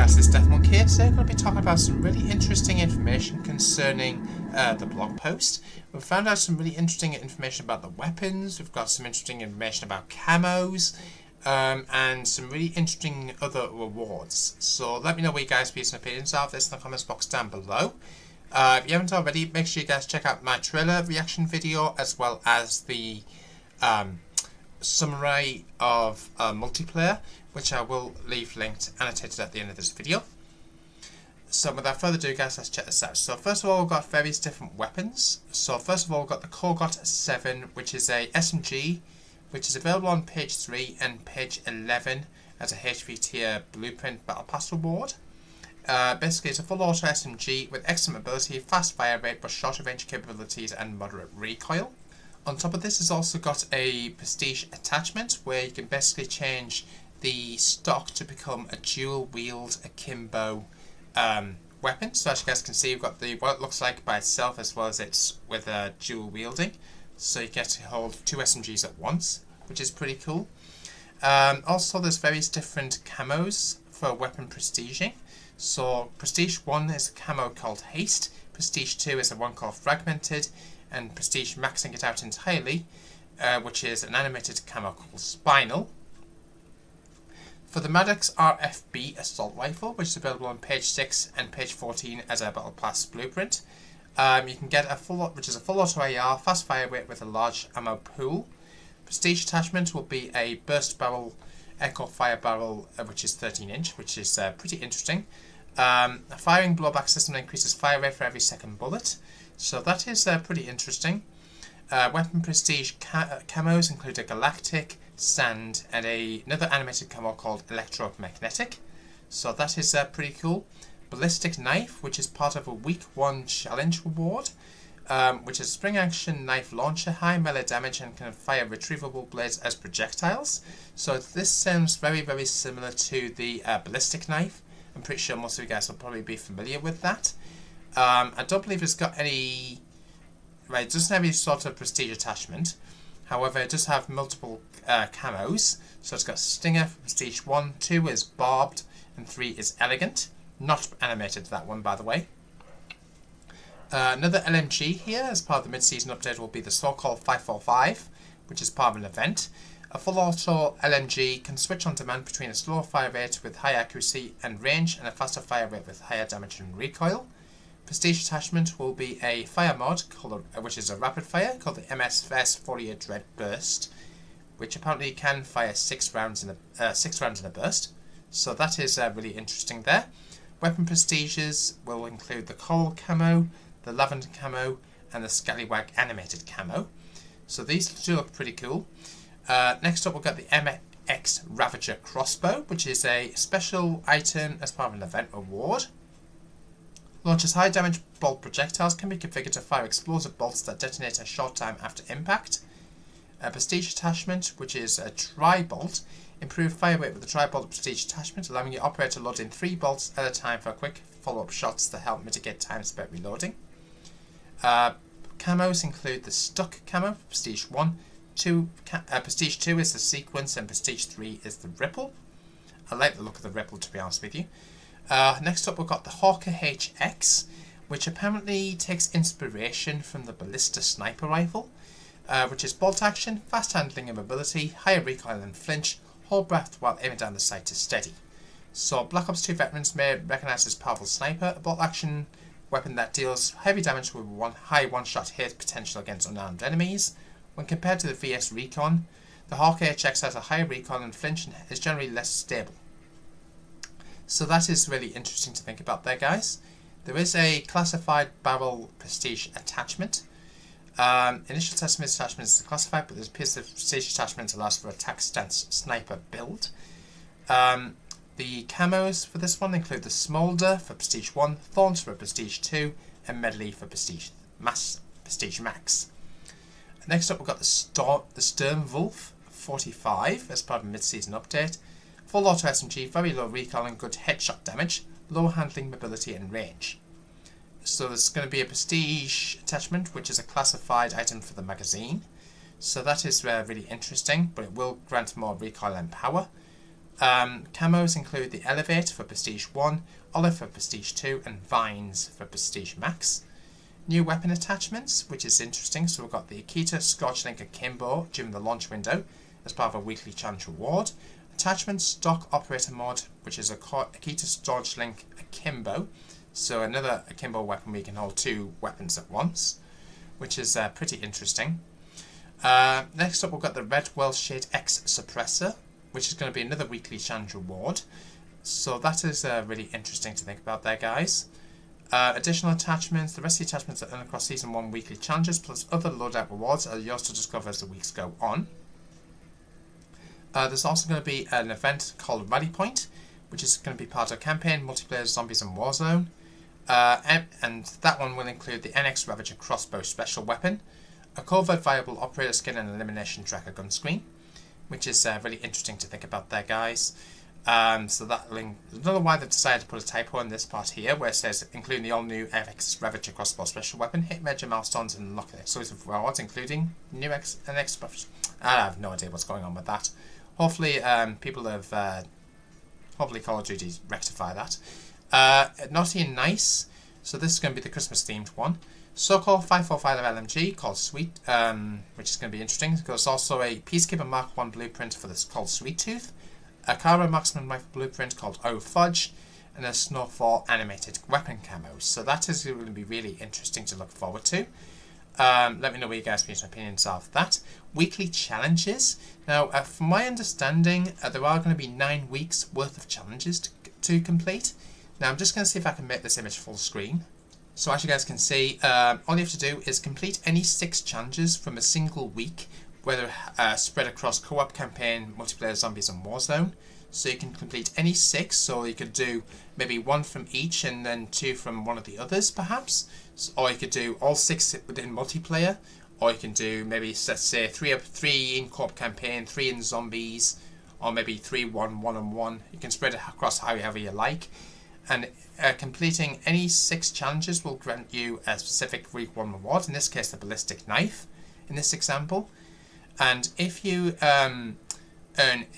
guys, this is Deathmonk here. Today I'm going to be talking about some really interesting information concerning the blog post. We've found out some really interesting information about the weapons, we've got some interesting information about camos, and some really interesting other rewards. So let me know what you guys' views and opinions are of this in the comments box down below. If you haven't already, make sure you guys check out my trailer reaction video as well as the summary of multiplayer, which I will leave linked annotated at the end of this video. So without further ado guys, let's check this out. So first of all, we've got various different weapons. So first of all, we've got the Korgot 7, which is a SMG, which is available on page 3 and page 11 as a HV tier blueprint battle pass reward. Basically it's a full auto SMG with excellent mobility, fast fire rate but shorter range capabilities and moderate recoil. On top of this, it's also got a prestige attachment where you can basically change the stock to become a dual wield akimbo weapon. So as you guys can see, you've got what it looks like by itself as well as it's with dual wielding. So you get to hold two SMGs at once, which is pretty cool. Also, there's various different camos for weapon prestiging. So Prestige 1 is a camo called Haste, Prestige 2 is the one called Fragmented, and Prestige maxing it out entirely, which is an animated camo called Spinal. For the Maddox RFB assault rifle, which is available on page 6 and page 14 as a battle pass blueprint, you can get a full auto AR, fast fire rate with a large ammo pool. Prestige attachment will be a burst barrel, echo fire barrel, which is 13-inch, which is pretty interesting. A firing blowback system increases fire rate for every second bullet, so that is pretty interesting. Weapon prestige camos include a galactic, sand, and another animated camo called electromagnetic, so that is pretty cool. Ballistic knife, which is part of a week 1 challenge reward, which is a spring action knife launcher, high melee damage, and can fire retrievable blades as projectiles. So this sounds very, very similar to the ballistic knife. I'm pretty sure most of you guys will probably be familiar with that. I don't believe it's got any. Right, it doesn't have any sort of prestige attachment. However, it does have multiple camos. So it's got Stinger for Prestige 1, 2 is Barbed, and 3 is Elegant. Not animated, that one, by the way. Another LMG here, as part of the mid-season update, will be the so-called 545, which is part of an event. A full auto LMG can switch on demand between a slower fire rate with high accuracy and range and a faster fire rate with higher damage and recoil. Prestige attachment will be a fire mod, which is a rapid fire, called the MSFS 48 Dread Burst, which apparently can fire 6 rounds in a burst. So that is really interesting there. Weapon prestiges will include the Coral Camo, the Lavender Camo, and the Scallywag Animated Camo. So these do look pretty cool. Next up, we've got the MX Ravager Crossbow, which is a special item as part of an event reward. Launches high damage bolt projectiles, can be configured to fire explosive bolts that detonate a short time after impact. A prestige attachment, which is a tri-bolt. Improved fire rate with the tri-bolt prestige attachment, allowing your operator to load in 3 bolts at a time for quick follow-up shots to help mitigate time spent reloading. Camos include the Stuck Camo for Prestige 1, Prestige 2 is the Sequence, and Prestige 3 is the Ripple. I like the look of the Ripple, to be honest with you. Next up, we've got the Hawker HX, which apparently takes inspiration from the Ballista Sniper Rifle, which is bolt action, fast handling and mobility, higher recoil and flinch, hold breath while aiming down the sight to steady. So Black Ops 2 veterans may recognise this powerful sniper, a bolt action weapon that deals heavy damage with high one-shot hit potential against unarmed enemies. When compared to the VS Recon, the Hawk HX has a higher recoil and flinch and is generally less stable. So that is really interesting to think about there, guys. There is a classified barrel prestige attachment. Initial test of this attachment is classified, but it appears the prestige attachment allows for attack stance sniper build. The camos for this one include the Smolder for Prestige 1, Thorns for Prestige 2, and Medley for Prestige Max. Next up, we've got the Sturmwolf 45 as part of a mid-season update. Full auto SMG, very low recoil and good headshot damage, low handling, mobility and range. So there's going to be a prestige attachment, which is a classified item for the magazine. So that is really interesting, but it will grant more recoil and power. Camos include the Elevate for Prestige 1, Olive for Prestige 2, and Vines for Prestige Max. New weapon attachments, which is interesting. So we've got the Akita Scorchlink Akimbo during the launch window as part of a weekly challenge reward. Attachment Stock Operator Mod, which is a Akita Scorchlink Akimbo. So another Akimbo weapon where you can hold 2 weapons at once, which is pretty interesting. Next up, we've got the Red World Shade X Suppressor, which is going to be another weekly challenge reward. So that is really interesting to think about there, guys. Additional attachments. The rest of the attachments are earned across Season 1 weekly challenges, plus other loadout rewards are yours to discover as the weeks go on. There's also going to be an event called Rally Point, which is going to be part of campaign, multiplayer, zombies and Warzone. And that one will include the NX Ravager Crossbow special weapon, a covert viable operator skin and elimination tracker gun screen, which is really interesting to think about there, guys. So that link, I don't know why they've decided to put a typo in this part here, where it says including the all-new NX Ravager Crossbow special weapon, hit major milestones and unlock exclusive rewards, including new NX buffs. I have no idea what's going on with that. Hopefully, people have hopefully Call of Duty rectify that. Naughty and Nice. So this is going to be the Christmas themed one. So-called 545 LMG called Sweet, which is going to be interesting. There's also a Peacekeeper Mark 1 blueprint for this called Sweet Tooth, a Kara Marksman Rifle blueprint called Oh Fudge, and a Snowfall animated weapon camos. So that is going to be really interesting to look forward to. Let me know what you guys' opinions are of that. Weekly challenges. Now, from my understanding, there are going to be 9 weeks worth of challenges to complete. Now, I'm just going to see if I can make this image full screen. So as you guys can see, all you have to do is complete any 6 challenges from a single week, whether spread across co-op, campaign, multiplayer, zombies and Warzone. So you can complete any 6, so you could do maybe 1 from each and then 2 from one of the others perhaps. Or you could do all 6 within multiplayer, or you can do maybe, let's say, 3 in co-op campaign, 3 in zombies, or maybe 3 1-on-1. You can spread it across however you like. And completing any 6 challenges will grant you a specific week 1 reward, in this case the ballistic knife in this example. And if you earn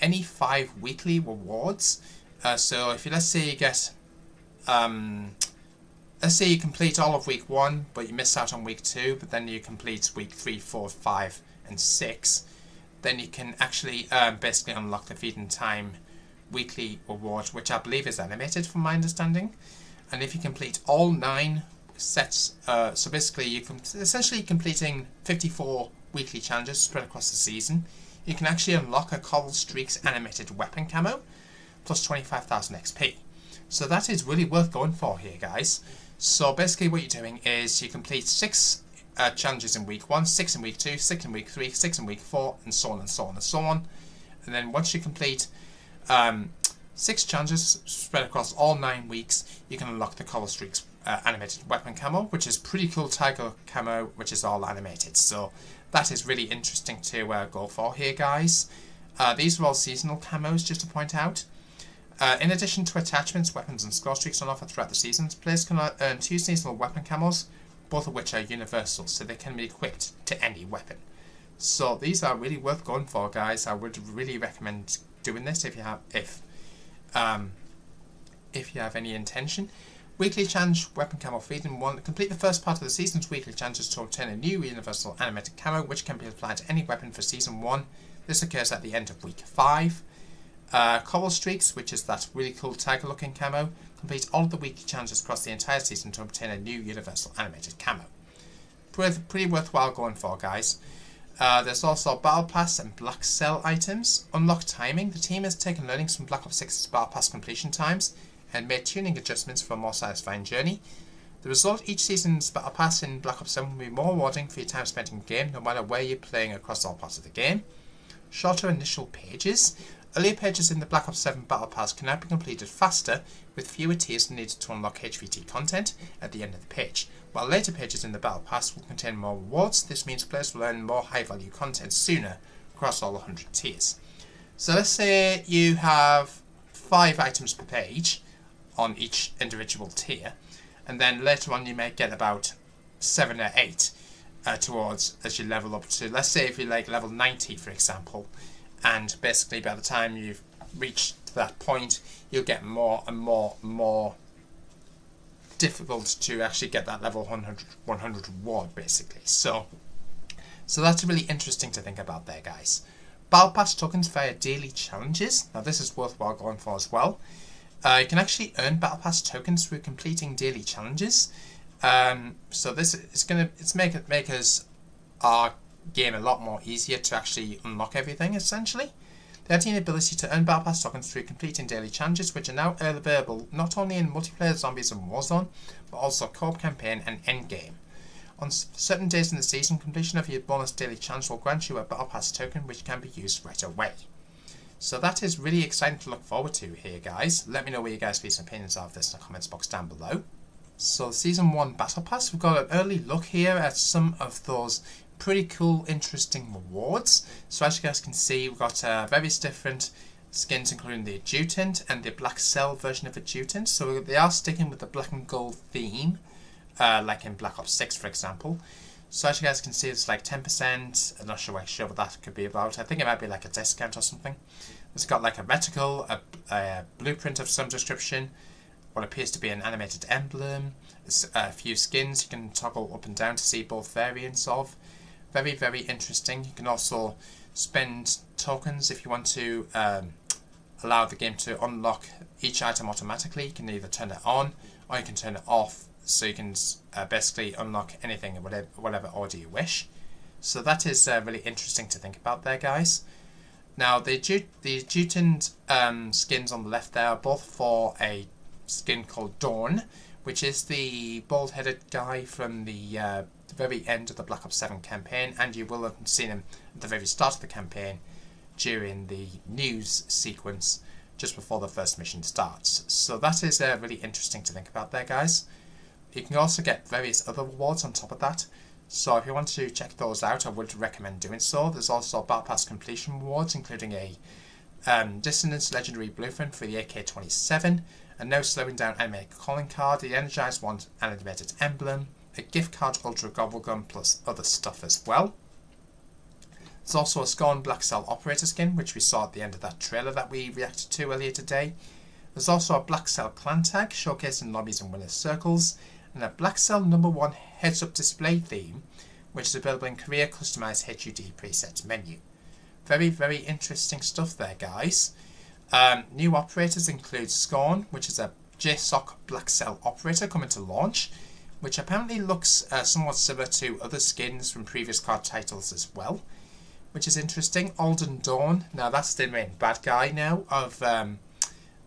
any 5 weekly rewards, so if you, let's say you get, let's say you complete all of week 1 but you miss out on week 2, but then you complete week 3, 4, 5 and 6, then you can actually basically unlock the Feeding Time weekly reward, which I believe is animated from my understanding. And if you complete all 9 sets, so basically you can essentially completing 54 weekly challenges spread across the season, you can actually unlock a Coral Streaks animated weapon camo plus 25,000 XP. So that is really worth going for here, guys. So basically what you're doing is you complete 6 challenges in week 1, 6 in week 2, 6 in week 3, 6 in week 4, and so on and so on and so on. And then once you complete 6 challenges spread across all 9 weeks, you can unlock the Coral Streaks animated weapon camo, which is pretty cool tiger camo, which is all animated. So that is really interesting to go for here, guys. These are all seasonal camos, just to point out. In addition to attachments, weapons and score streaks on offer throughout the seasons, players can earn 2 seasonal weapon camos, both of which are universal, so they can be equipped to any weapon. So these are really worth going for, guys. I would really recommend doing this if you have any intention. Weekly challenge weapon camo feeding 1. Complete the first part of the season's weekly challenges to obtain a new universal animated camo, which can be applied to any weapon for season 1. This occurs at the end of week 5. Coral Streaks, which is that really cool tiger looking camo. Complete all of the weekly challenges across the entire season to obtain a new universal animated camo. Pretty worthwhile going for, guys. There's also Battle Pass and Black Cell items. Unlock timing. The team has taken learnings from Black Ops 6's Battle Pass completion times and made tuning adjustments for a more satisfying journey. The result, each season's Battle Pass in Black Ops 7 will be more rewarding for your time spent in the game, no matter where you're playing across all parts of the game. Shorter initial pages. Earlier pages in the Black Ops 7 Battle Pass can now be completed faster, with fewer tiers needed to unlock HVT content at the end of the page, while later pages in the Battle Pass will contain more rewards. This means players will earn more high-value content sooner across all 100 tiers. So let's say you have 5 items per page on each individual tier, and then later on you may get about 7 or 8 towards as you level up to, let's say if you like level 90 for example, and basically by the time you've reach that point, you'll get more and more difficult to actually get that level 100 reward, basically. So that's really interesting to think about there, guys. Battle Pass tokens via daily challenges. Now this is worthwhile going for as well. You can actually earn Battle Pass tokens through completing daily challenges. So this is make us our game a lot more easier to actually unlock everything, essentially. They have the ability to earn Battle Pass tokens through completing daily challenges, which are now available not only in multiplayer zombies and Warzone, but also co-op campaign and endgame. On certain days in the season, completion of your bonus daily challenge will grant you a Battle Pass token, which can be used right away. So that is really exciting to look forward to here, guys. Let me know what you guys' views and opinions are of this in the comments box down below. So Season 1 Battle Pass, we've got an early look here at some of those pretty cool, interesting rewards. So as you guys can see, we've got various different skins, including the Adjutant and the Black Cell version of Adjutant. So they are sticking with the black and gold theme, like in Black Ops 6, for example. So as you guys can see, it's like 10%. I'm not sure what that could be about. I think it might be like a discount or something. It's got like a reticle, a blueprint of some description, what appears to be an animated emblem, a few skins you can toggle up and down to see both variants of. Very, very interesting. You can also spend tokens if you want to allow the game to unlock each item automatically. You can either turn it on or you can turn it off, so you can basically unlock anything in whatever order you wish. So that is really interesting to think about there, guys. Now the Adjutant skins on the left there are both for a skin called Dawn, which is the bald-headed guy from the very end of the Black Ops 7 campaign, and you will have seen him at the very start of the campaign during the news sequence just before the first mission starts. So that is really interesting to think about there, guys. You can also get various other rewards on top of that, so if you want to check those out, I would recommend doing so. There's also Battle Pass completion rewards, including a Dissonance Legendary Blueprint for the AK-27, a No Slowing Down animated calling card, the Energized Wand animated emblem, a gift card Ultra Gobblegum, plus other stuff as well. There's also a Scorn Black Cell Operator skin, which we saw at the end of that trailer that we reacted to earlier today. There's also a Black Cell clan tag, showcased in lobbies and winners' circles, and a Black Cell #1 heads-up display theme, which is available in Korea customized HUD preset menu. Very, very interesting stuff there, guys. New operators include Scorn, which is a JSOC Black Cell operator coming to launch, which apparently looks somewhat similar to other skins from previous card titles as well, which is interesting. Alden Dawn, now that's the main bad guy now of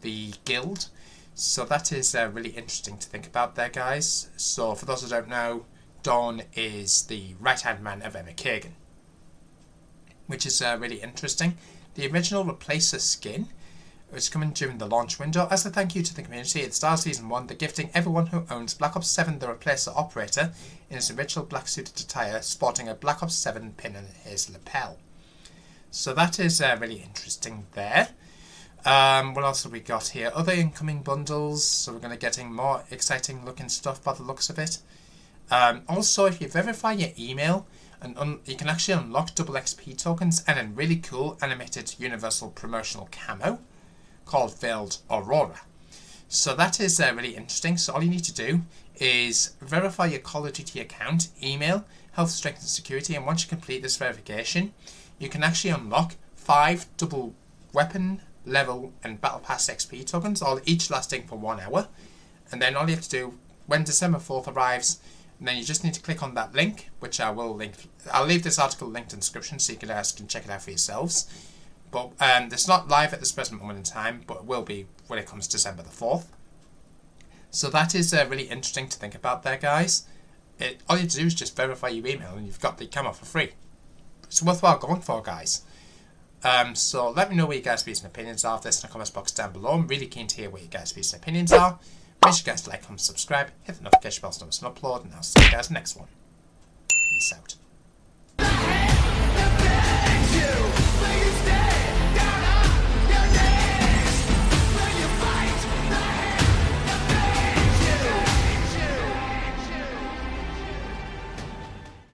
the guild, so that is really interesting to think about there, guys. So for those who don't know, Dawn is the right-hand man of Emma Kagan, which is really interesting. The original Replacer skin is coming during the launch window. As a thank you to the community at the start of Season 1, they're gifting everyone who owns Black Ops 7 the Replacer operator in his original black suited attire, sporting a Black Ops 7 pin in his lapel. So that is really interesting there. What else have we got here? Other incoming bundles, so we're going to be getting more exciting looking stuff by the looks of it. Also, if you verify your email, you can actually unlock double XP tokens and a really cool animated universal promotional camo called Veiled Aurora. So that is really interesting. So all you need to do is verify your Call of Duty account, email, health, strength and security, and once you complete this verification, you can actually unlock 5 double weapon, level and battle pass XP tokens, all each lasting for 1 hour. And then all you have to do when December 4th arrives, and then you just need to click on that link, which I will link. I'll leave this article linked in the description so you guys can check it out for yourselves. But it's not live at this present moment in time, but it will be when it comes December the 4th. So that is really interesting to think about there, guys. All you have to do is just verify your email and you've got the camo for free. It's worthwhile going for, guys. So let me know what you guys' views and opinions are of this in the comments box down below. I'm really keen to hear what you guys' views and opinions are. Make sure you guys like, comment, subscribe, hit the notification bell so you don't miss an upload, and I'll see you guys in the next one. Peace out.